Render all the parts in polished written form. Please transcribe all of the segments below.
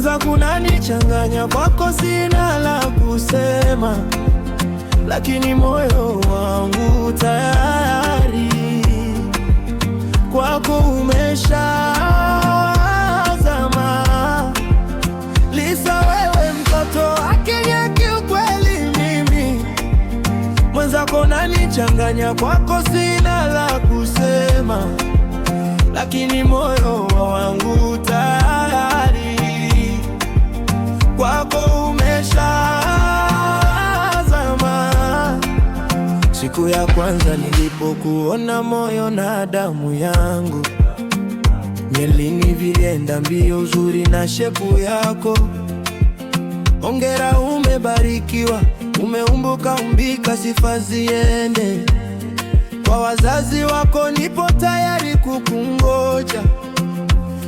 Mwenza kunanichanganya, kwako sina la kusema, lakini moyo wangu tayari kwako umeshazama. Lisa, wewe mtoto wa Kenya kiukweli mimi. Mwenza kunanichanganya, kwako sina la kusema, lakini moyo wangu tayari kwako umeshazama. Siku ya kwanza nilipokuona, moyo na damu yangu mielini vilienda mbio, uzuri na shepu yako. Hongera, umebarikiwa, umeumbuka umbika, sifa ziende kwa wazazi wako. Nipo tayari kukungoja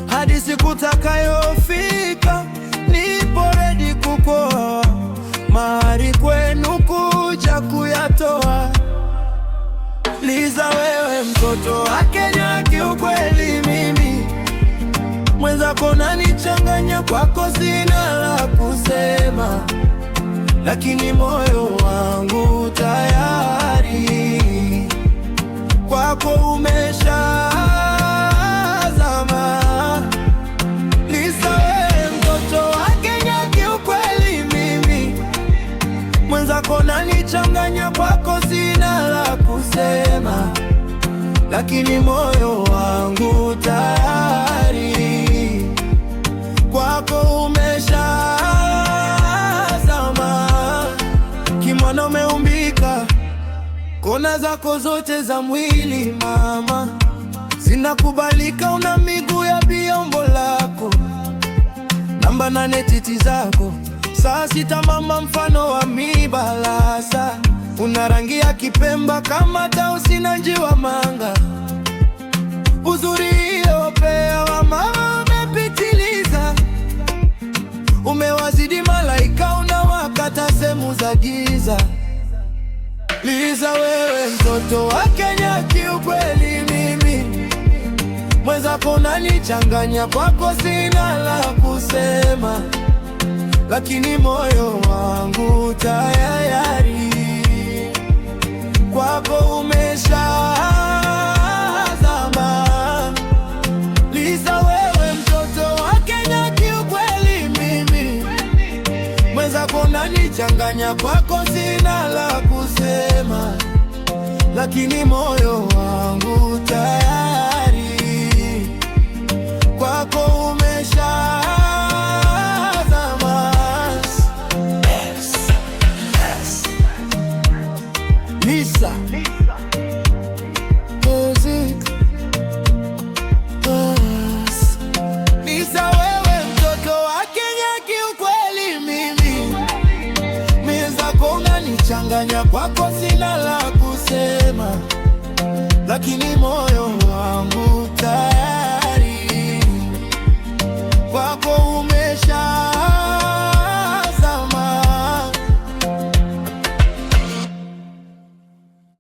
hadi siku takayofika, nipo ready kukoa mahari kwenu kuja kuyatoa. Liza, wewe mtoto wa Kenya kiukweli mimi. Mwenzako nanichanganya, kwako sina la kusema, lakini moyo wangu tayari kwako umeshazama. Lisa, wewe mtoto wa Kenya kiukweli mimi. Mwenzako nanichanganya, kwako sina la kusema, lakini moyo wangu tayari kwako umeshazama. Kimwana umeumbika, kona zako zote za mwili mama zinakubalika, una miguu ya biombo lako, namba 8 titi zako, saa 6 mama mfano wa mibalasa, una rangi ya Kipemba kama tausi na njiwa manga. Uzuri iliopewa mama umepitiliza, umewazidi malaika, unawakata sehemu za giza. Liza, wewe mtoto wa Kenya kiukweli mimi. Mwenzako nanichanganya, kwako sina la kusema, lakini moyo wangu tayari kwako umeshazama. Liza, wewe mtoto wa Kenya kiukweli mimi. Mwenzako nanichanganya, kwako sina la kusema, lakini moyo wangu tayari kwako umeshazama. Lisa Music. Lisa, wewe mtoto wa Kenya kiukweli mimi. Mwenzako unanichanganya, kwako sina la kusema, lakini moyo wangu